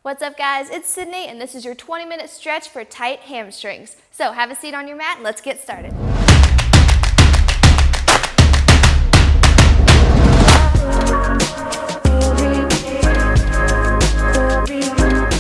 What's up guys, it's Sydney and this is your 20-minute stretch for tight hamstrings. So have a seat on your mat and let's get started.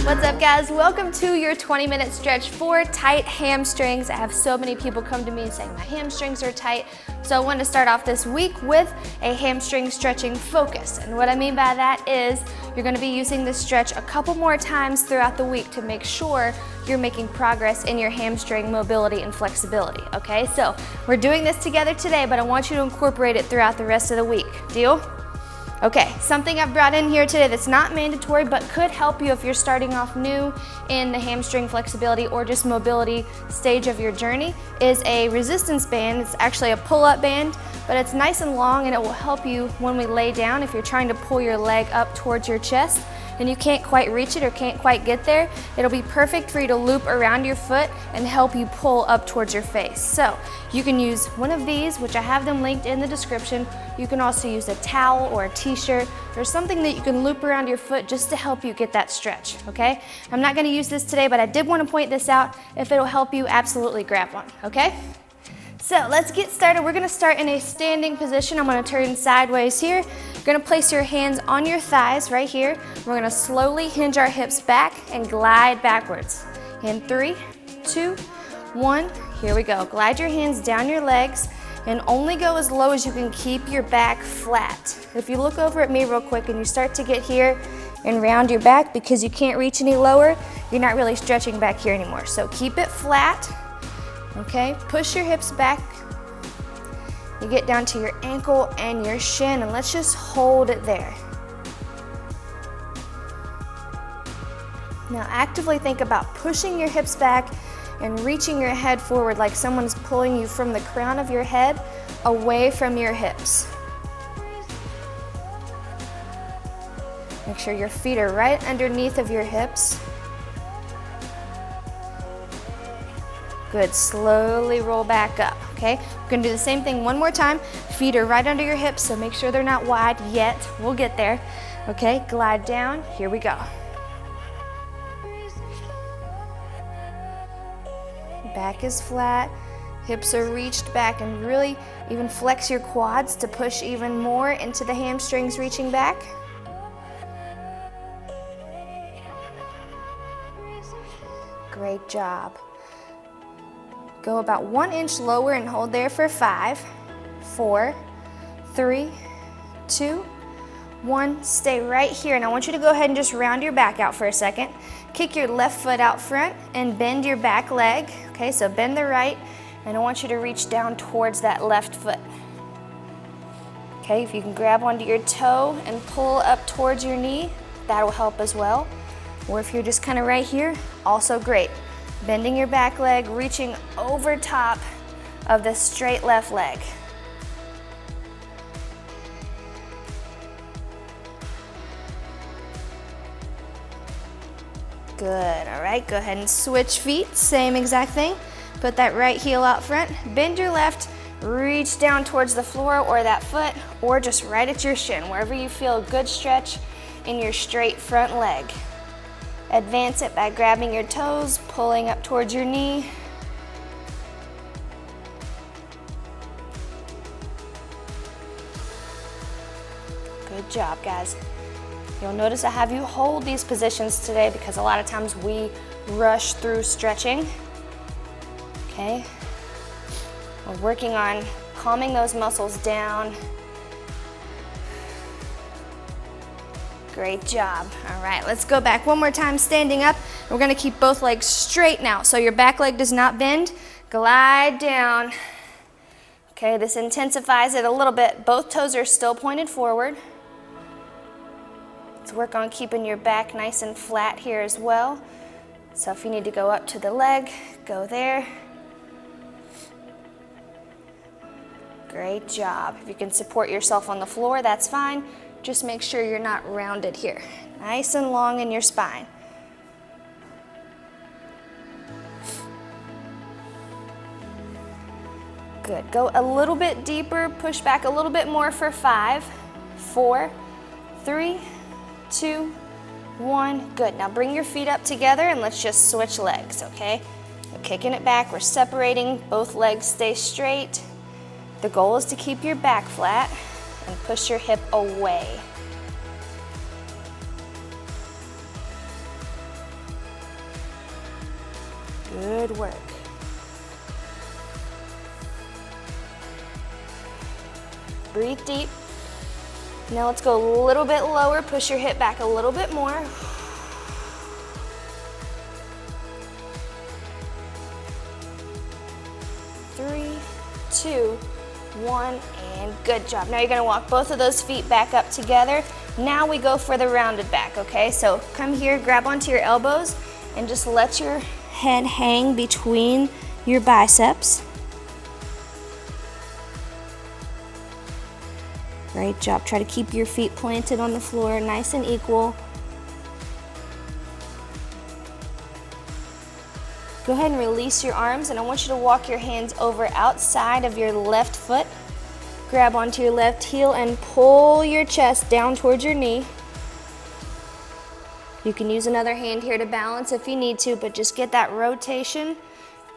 What's up guys, welcome to your 20-minute stretch for tight hamstrings. I have so many people come to me saying my hamstrings are tight. So I want to start off this week with a hamstring stretching focus. And what I mean by that is you're going to be using this stretch a couple more times throughout the week to make sure you're making progress in your hamstring mobility and flexibility, okay? So we're doing this together today, but I want you to incorporate it throughout the rest of the week. Deal? Okay, something I've brought in here today that's not mandatory but could help you if you're starting off new in the hamstring flexibility or just mobility stage of your journey is a resistance band. It's actually a pull-up band, but it's nice and long and it will help you when we lay down if you're trying to pull your leg up towards your chest and you can't quite reach it or can't quite get there. It'll be perfect for you to loop around your foot and help you pull up towards your face. So you can use one of these, which I have them linked in the description. You can also use a towel or a t-shirt or something that you can loop around your foot just to help you get that stretch, okay? I'm not gonna use this today, but I did want to point this out. If it'll help you, absolutely grab one, okay? So let's get started. We're gonna start in a standing position. I'm gonna turn sideways here. You're gonna place your hands on your thighs right here. We're gonna slowly hinge our hips back and glide backwards. In 3, 2, 1, here we go. Glide your hands down your legs and only go as low as you can keep your back flat. If you look over at me real quick and you start to get here and round your back because you can't reach any lower, you're not really stretching back here anymore. So keep it flat. Okay, push your hips back. You get down to your ankle and your shin, and let's just hold it there. Now actively think about pushing your hips back and reaching your head forward like someone's pulling you from the crown of your head away from your hips. Make sure your feet are right underneath of your hips. Good, slowly roll back up, okay? We're gonna do the same thing one more time. Feet are right under your hips, so make sure they're not wide yet. We'll get there, okay? Glide down, here we go. Back is flat, hips are reached back, and really even flex your quads to push even more into the hamstrings reaching back. Great job. Go about 1 inch lower and hold there for 5, 4, 3, 2, 1. Stay right here. And I want you to go ahead and just round your back out for a second. Kick your left foot out front and bend your back leg. Okay, so bend the right, and I want you to reach down towards that left foot. Okay, if you can grab onto your toe and pull up towards your knee, that'll help as well. Or if you're just kind of right here, also great. Bending your back leg, reaching over top of the straight left leg. Good, all right, go ahead and switch feet, same exact thing. Put that right heel out front, bend your left, reach down towards the floor or that foot, or just right at your shin, wherever you feel a good stretch in your straight front leg. Advance it by grabbing your toes, pulling up towards your knee. Good job, guys. You'll notice I have you hold these positions today because a lot of times we rush through stretching. Okay? We're working on calming those muscles down. Great job. All right, let's go back one more time, standing up. We're gonna keep both legs straight now, so your back leg does not bend. Glide down. Okay, this intensifies it a little bit. Both toes are still pointed forward. Let's work on keeping your back nice and flat here as well. So if you need to go up to the leg, go there. Great job. If you can support yourself on the floor, that's fine. Just make sure you're not rounded here. Nice and long in your spine. Good, go a little bit deeper, push back a little bit more for 5, 4, 3, 2, 1. Good. Now bring your feet up together and let's just switch legs, okay? We're kicking it back. We're separating. Both legs stay straight. The goal is to keep your back flat and push your hip away. Good work. Breathe deep. Now let's go a little bit lower. Push your hip back a little bit more. 3, 2, 1, and good job. Now you're gonna walk both of those feet back up together. Now we go for the rounded back, okay? So come here, grab onto your elbows, and just let your head hang between your biceps. Great job. Try to keep your feet planted on the floor, nice and equal. Go ahead and release your arms, and I want you to walk your hands over outside of your left foot. Grab onto your left heel and pull your chest down towards your knee. You can use another hand here to balance if you need to, but just get that rotation,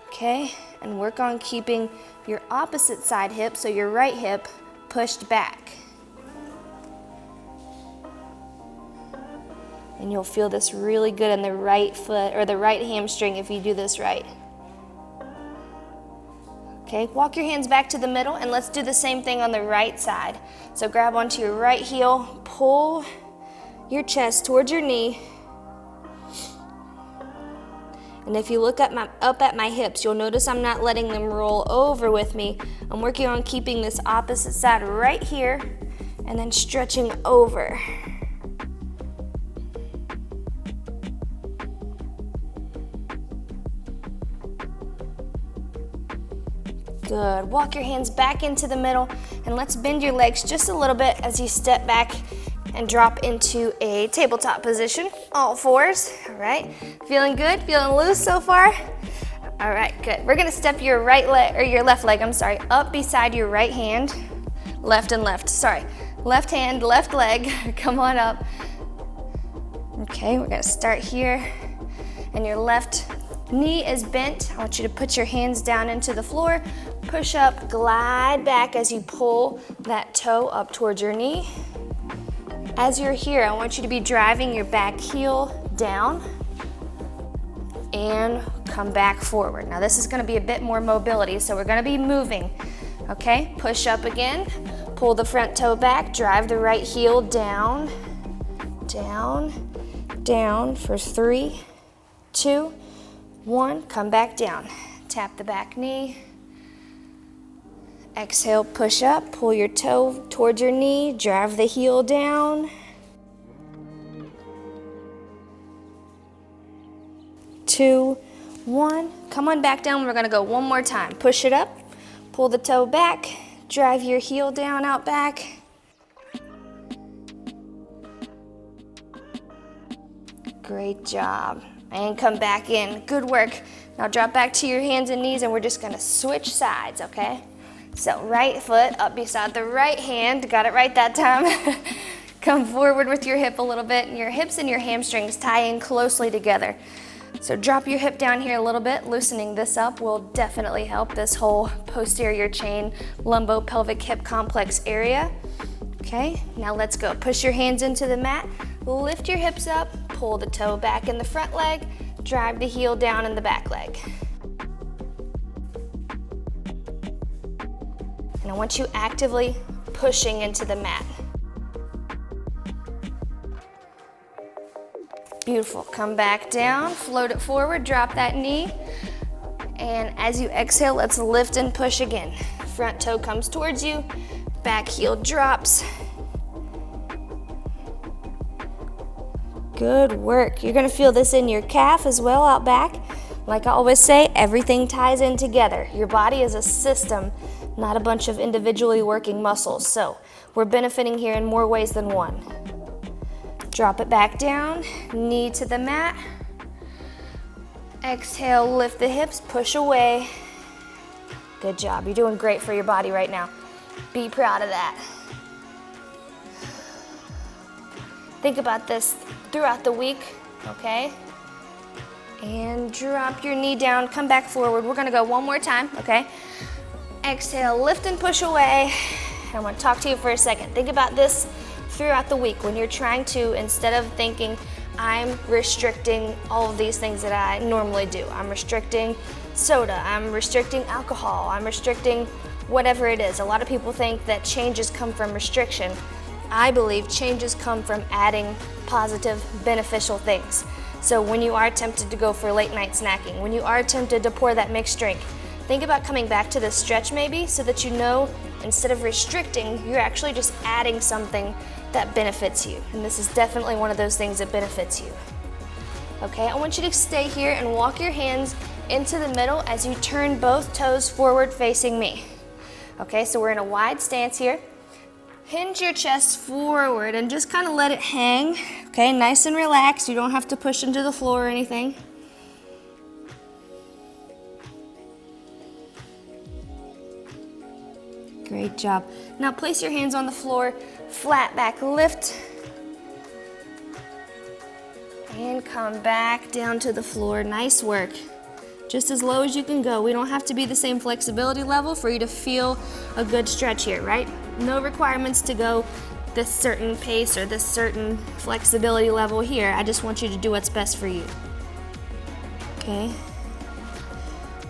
okay? And work on keeping your opposite side hip, so your right hip, pushed back. And you'll feel this really good in the right foot or the right hamstring if you do this right. Okay, walk your hands back to the middle and let's do the same thing on the right side. So grab onto your right heel, pull your chest towards your knee. And if you look up at my hips, you'll notice I'm not letting them roll over with me. I'm working on keeping this opposite side right here and then stretching over. Good. Walk your hands back into the middle and let's bend your legs just a little bit as you step back and drop into a tabletop position. All fours. All right. Feeling good? Feeling loose so far? All right, good. We're gonna step your right leg, or your left leg, I'm sorry, up beside your right hand. Left and left, sorry. Left hand, left leg, come on up. Okay, we're gonna start here. And your left knee is bent. I want you to put your hands down into the floor. Push up, glide back as you pull that toe up towards your knee. As you're here, I want you to be driving your back heel down and come back forward. Now this is gonna be a bit more mobility, so we're gonna be moving, okay? Push up again, pull the front toe back, drive the right heel down, down, down for 3, 2, 1, come back down. Tap the back knee. Exhale, push up, pull your toe towards your knee, drive the heel down. 2, 1, come on back down. We're gonna go one more time. Push it up, pull the toe back, drive your heel down out back. Great job. And come back in, good work. Now drop back to your hands and knees and we're just gonna switch sides, okay? So right foot up beside the right hand, got it right that time. Come forward with your hip a little bit and your hips and your hamstrings tie in closely together. So drop your hip down here a little bit, loosening this up will definitely help this whole posterior chain lumbo-pelvic hip complex area. Okay, now let's go. Push your hands into the mat, lift your hips up, pull the toe back in the front leg, drive the heel down in the back leg. And I want you actively pushing into the mat. Beautiful, come back down, float it forward, drop that knee. And as you exhale, let's lift and push again. Front toe comes towards you, back heel drops. Good work. You're gonna feel this in your calf as well out back. Like I always say, everything ties in together. Your body is a system, not a bunch of individually working muscles. So we're benefiting here in more ways than one. Drop it back down, knee to the mat. Exhale, lift the hips, push away. Good job, you're doing great for your body right now. Be proud of that. Think about this. throughout the week, okay? And drop your knee down, come back forward. We're gonna go one more time, okay? Exhale, lift and push away. I want to talk to you for a second. Think about this throughout the week when you're trying to, instead of thinking, I'm restricting all of these things that I normally do. I'm restricting soda, I'm restricting alcohol, I'm restricting whatever it is. A lot of people think that changes come from restriction. I believe changes come from adding positive, beneficial things. So when you are tempted to go for late night snacking, when you are tempted to pour that mixed drink, think about coming back to this stretch maybe so that you know instead of restricting, you're actually just adding something that benefits you. And this is definitely one of those things that benefits you. Okay, I want you to stay here and walk your hands into the middle as you turn both toes forward facing me. Okay, so we're in a wide stance here. Hinge your chest forward and just kind of let it hang. Okay, nice and relaxed. You don't have to push into the floor or anything. Great job. Now place your hands on the floor, flat back lift, and come back down to the floor. Nice work. Just as low as you can go. We don't have to be the same flexibility level for you to feel a good stretch here, right? No requirements to go this certain pace or this certain flexibility level here. I just want you to do what's best for you. Okay.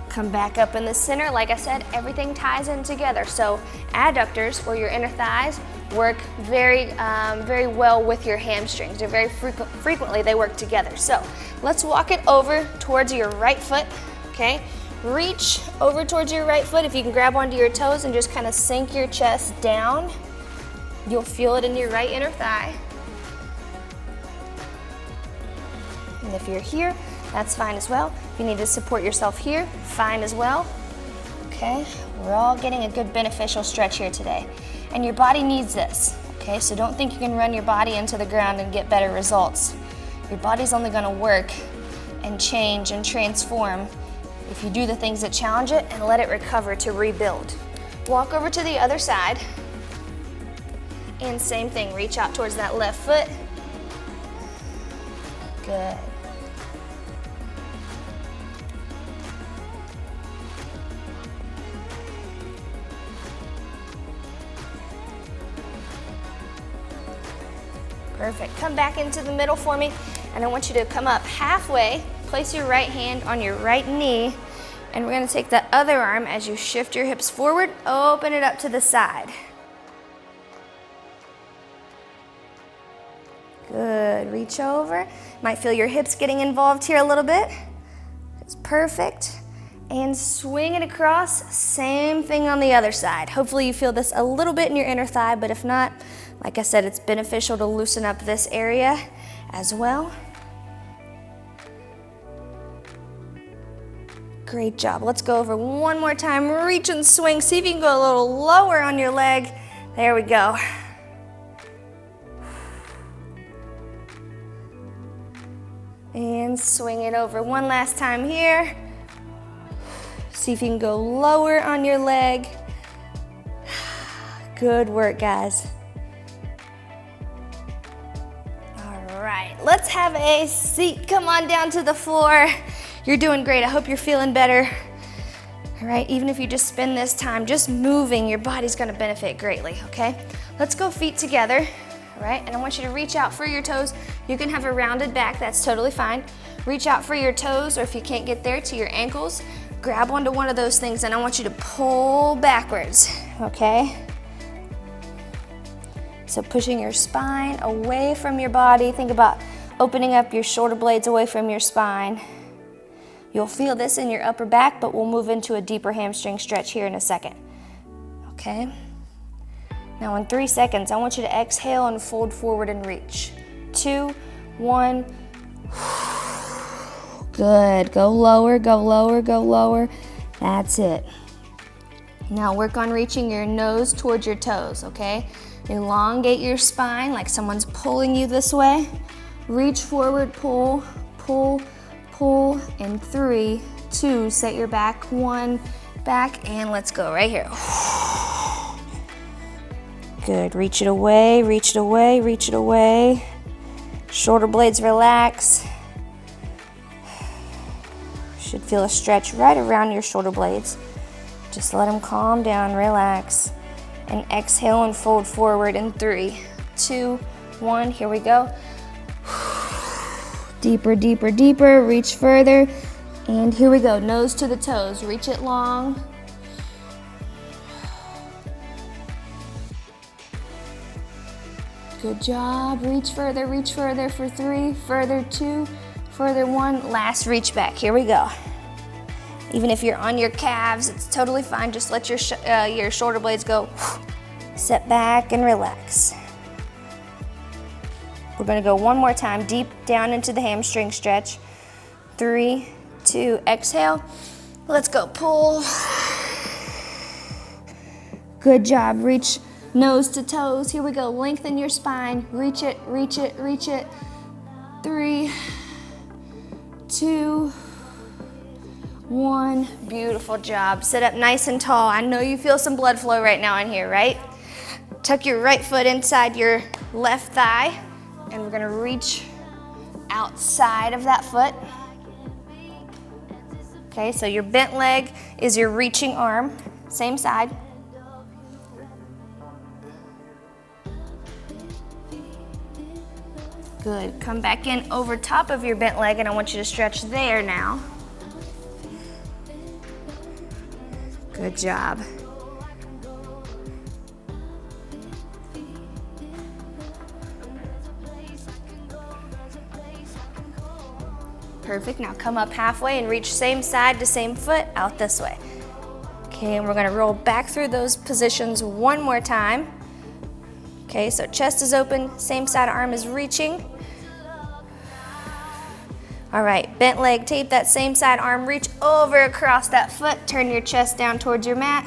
Come back up in the center. Like I said, everything ties in together. So adductors, or your inner thighs, work very well with your hamstrings. They're very frequently they work together. So let's walk it over towards your right foot, okay? Reach over towards your right foot. If you can grab onto your toes and just kind of sink your chest down, you'll feel it in your right inner thigh. And if you're here, that's fine as well. If you need to support yourself here, fine as well. Okay, we're all getting a good beneficial stretch here today. And your body needs this, okay? So don't think you can run your body into the ground and get better results. Your body's only gonna work and change and transform if you do the things that challenge it and let it recover to rebuild. Walk over to the other side. And same thing, reach out towards that left foot. Good. Perfect. Come back into the middle for me, and I want you to come up halfway, place your right hand on your right knee, and we're going to take that other arm as you shift your hips forward, open it up to the side. Good. Reach over. Might feel your hips getting involved here a little bit. It's perfect. And swing it across. Same thing on the other side. Hopefully you feel this a little bit in your inner thigh, but if not, like I said, it's beneficial to loosen up this area as well. Great job. Let's go over one more time. Reach and swing. See if you can go a little lower on your leg. There we go. And swing it over one last time here. See if you can go lower on your leg. Good work, guys. All right, let's have a seat. Come on down to the floor. You're doing great. I hope you're feeling better. All right, even if you just spend this time just moving, your body's gonna benefit greatly, okay? Let's go feet together, all right? And I want you to reach out for your toes. You can have a rounded back, that's totally fine. Reach out for your toes, or if you can't get there, to your ankles. Grab onto one of those things, and I want you to pull backwards, okay? So pushing your spine away from your body. Think about opening up your shoulder blades away from your spine. You'll feel this in your upper back, but we'll move into a deeper hamstring stretch here in a second, okay? Now in 3 seconds, I want you to exhale and fold forward and reach. 2, 1. Good. Go lower, go lower, go lower. That's it. Now work on reaching your nose towards your toes, okay? Elongate your spine like someone's pulling you this way. Reach forward, pull, pull, pull. In 3, 2, set your back, 1, back, and let's go right here. Good. Reach it away, reach it away, reach it away. Shoulder blades relax. Should feel a stretch right around your shoulder blades. Just let them calm down, relax. And exhale and fold forward in 3, 2, 1. Here we go. Deeper, deeper, deeper. Reach further. And here we go. Nose to the toes. Reach it long. Good job. Reach further for 3, further 2, further 1. Last reach back. Here we go. Even if you're on your calves, it's totally fine. Just let your shoulder blades go. Sit back and relax. We're gonna go one more time, deep down into the hamstring stretch. 3, 2, exhale. Let's go, pull. Good job, reach nose to toes. Here we go, lengthen your spine. Reach it, reach it, reach it. 3, 2, 1. Beautiful job. Sit up nice and tall. I know you feel some blood flow right now in here, right? Tuck your right foot inside your left thigh, and we're gonna reach outside of that foot. Okay, so your bent leg is your reaching arm, same side. Good, come back in over top of your bent leg, and I want you to stretch there now. Good job. Perfect, now come up halfway and reach same side to same foot out this way. Okay, and we're gonna roll back through those positions one more time. Okay, so chest is open, same side arm is reaching. All right, bent leg, tape that same side arm, reach over across that foot, turn your chest down towards your mat.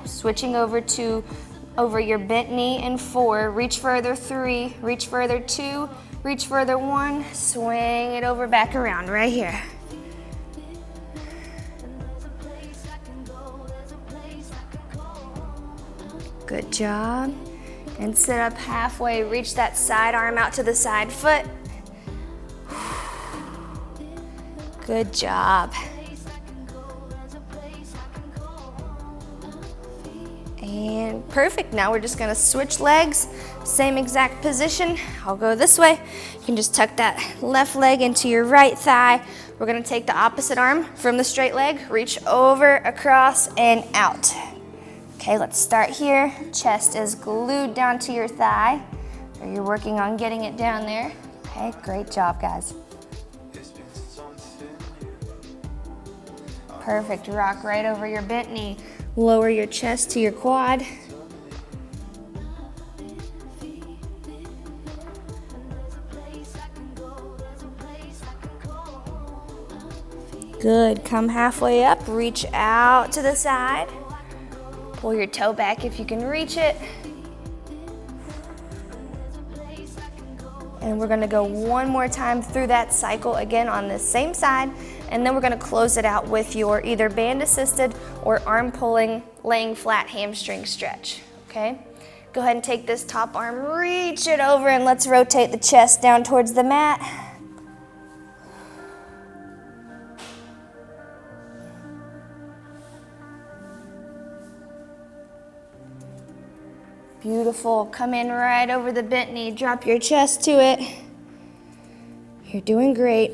Switching over your bent knee in 4, reach further 3, reach further 2, reach further 1, swing it over back around right here. Good job. And sit up halfway, reach that side arm out to the side foot. Good job. And perfect, now we're just gonna switch legs, same exact position. I'll go this way. You can just tuck that left leg into your right thigh. We're gonna take the opposite arm from the straight leg, reach over, across, and out. Okay, let's start here. Chest is glued down to your thigh, or you're working on getting it down there. Okay, great job, guys. Perfect, rock right over your bent knee. Lower your chest to your quad. Good, come halfway up, reach out to the side. Pull your toe back if you can reach it. And we're gonna go one more time through that cycle again on the same side, and then we're gonna close it out with your either band assisted or arm pulling, laying flat hamstring stretch, okay? Go ahead and take this top arm, reach it over, and let's rotate the chest down towards the mat. Beautiful, come in right over the bent knee, drop your chest to it. You're doing great.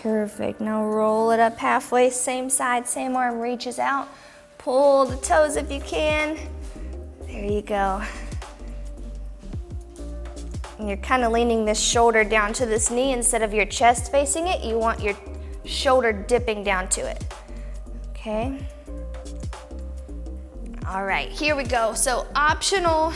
Perfect, now roll it up halfway, same side, same arm reaches out. Pull the toes if you can. There you go. And you're kind of leaning this shoulder down to this knee instead of your chest facing it. You want your shoulder dipping down to it. Okay. All right, here we go. So optional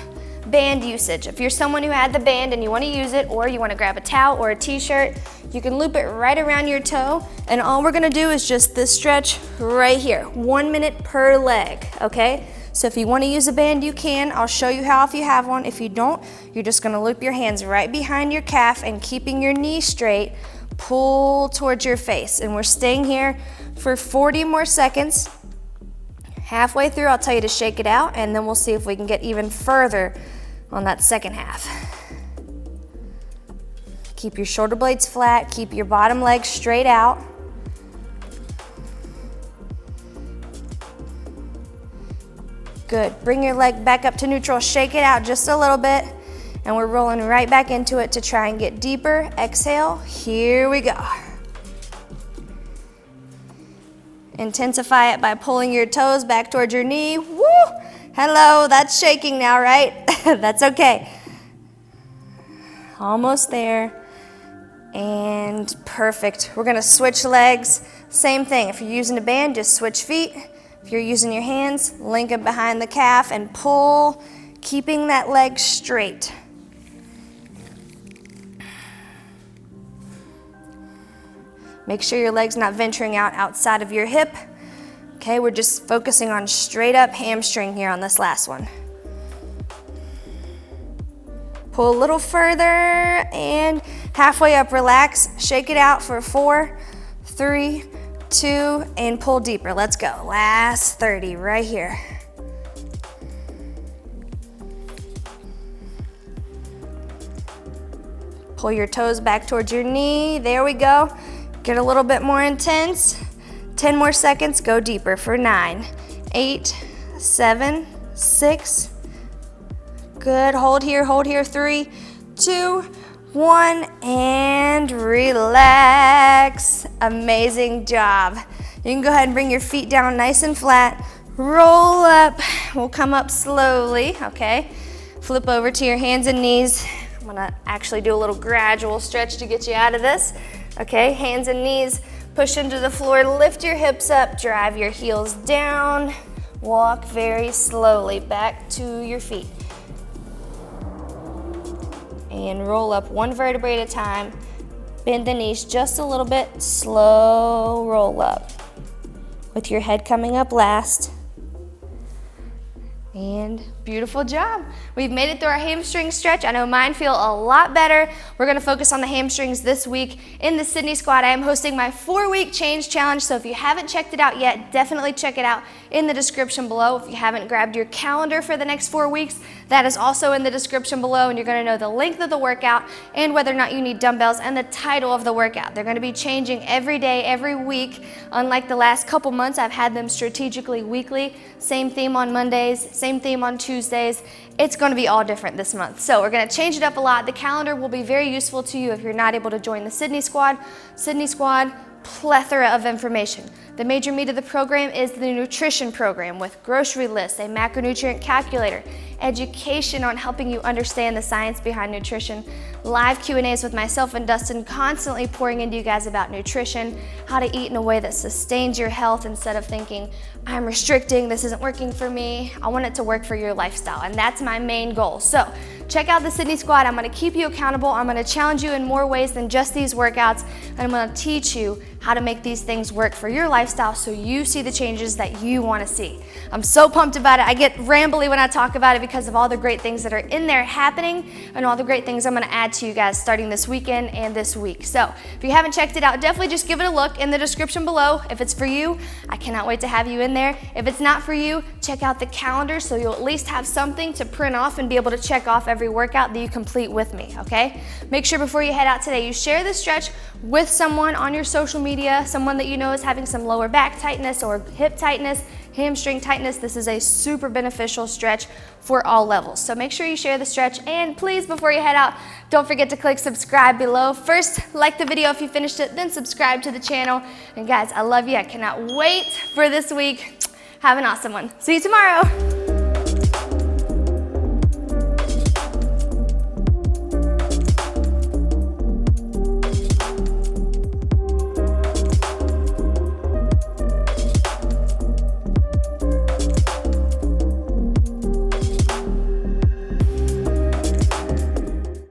band usage. If you're someone who had the band and you want to use it, or you want to grab a towel or a t-shirt, you can loop it right around your toe, and all we're gonna do is just this stretch right here, 1 minute per leg, okay? So if you want to use a band, you can. I'll show you how if you have one. If you don't, you're just gonna loop your hands right behind your calf and keeping your knee straight, pull towards your face. And we're staying here for 40 more seconds. Halfway through, I'll tell you to shake it out, and then we'll see if we can get even further on that second half. Keep your shoulder blades flat, keep your bottom leg straight out. Good, bring your leg back up to neutral, shake it out just a little bit, and we're rolling right back into it to try and get deeper. Exhale, here we go. Intensify it by pulling your toes back towards your knee. Woo! Hello, that's shaking now, right? That's okay. Almost there. And perfect. We're gonna switch legs. Same thing, if you're using a band, just switch feet. If you're using your hands, link them behind the calf and pull, keeping that leg straight. Make sure your leg's not venturing out outside of your hip. Okay, we're just focusing on straight up hamstring here on this last one. Pull a little further and halfway up, relax. Shake it out for 4, 3, 2, and pull deeper. Let's go. Last 30 right here. Pull your toes back towards your knee. There we go. Get a little bit more intense. 10 more seconds, go deeper for 9, 8, 7, 6. Good, hold here, 3, 2, 1, and relax. Amazing job. You can go ahead and bring your feet down nice and flat. Roll up, we'll come up slowly, okay? Flip over to your hands and knees. I'm gonna actually do a little gradual stretch to get you out of this. Okay, hands and knees, push into the floor, lift your hips up, drive your heels down, walk very slowly back to your feet. And roll up one vertebrae at a time, bend the knees just a little bit, slow roll up. With your head coming up last. And beautiful job. We've made it through our hamstring stretch. I know mine feel a lot better. We're gonna focus on the hamstrings this week in the Sydney squad. I am hosting my 4-week change challenge, so if you haven't checked it out yet, definitely check it out in the description below. If you haven't grabbed your calendar for the next 4 weeks, that is also in the description below, and you're gonna know the length of the workout and whether or not you need dumbbells and the title of the workout. They're gonna be changing every day, every week. Unlike the last couple months, I've had them strategically weekly. Same theme on Mondays, same theme on Tuesdays. It's gonna be all different this month. So we're gonna change it up a lot. The calendar will be very useful to you if you're not able to join the Sydney squad. Sydney squad, plethora of information. The major meat of the program is the nutrition program with grocery lists, a macronutrient calculator, education on helping you understand the science behind nutrition, live Q&As with myself and Dustin constantly pouring into you guys about nutrition, how to eat in a way that sustains your health instead of thinking, I'm restricting, this isn't working for me. I want it to work for your lifestyle, and that's my main goal. So check out the Sydney squad. I'm gonna keep you accountable. I'm gonna challenge you in more ways than just these workouts, and I'm gonna teach you how to make these things work for your lifestyle so you see the changes that you wanna see. I'm so pumped about it. I get rambly when I talk about it because of all the great things that are in there happening and all the great things I'm gonna add to you guys starting this weekend and this week. So if you haven't checked it out, definitely just give it a look in the description below. If it's for you, I cannot wait to have you in there. If it's not for you, check out the calendar so you'll at least have something to print off and be able to check off every workout that you complete with me, okay? Make sure before you head out today, you share this stretch with someone on your social media, someone that you know is having some lower back tightness or hip tightness, hamstring tightness. This is a super beneficial stretch for all levels. So make sure you share the stretch, and please, before you head out, don't forget to click subscribe below. First, like the video if you finished it, then subscribe to the channel. And guys, I love you. I cannot wait for this week. Have an awesome one. See you tomorrow.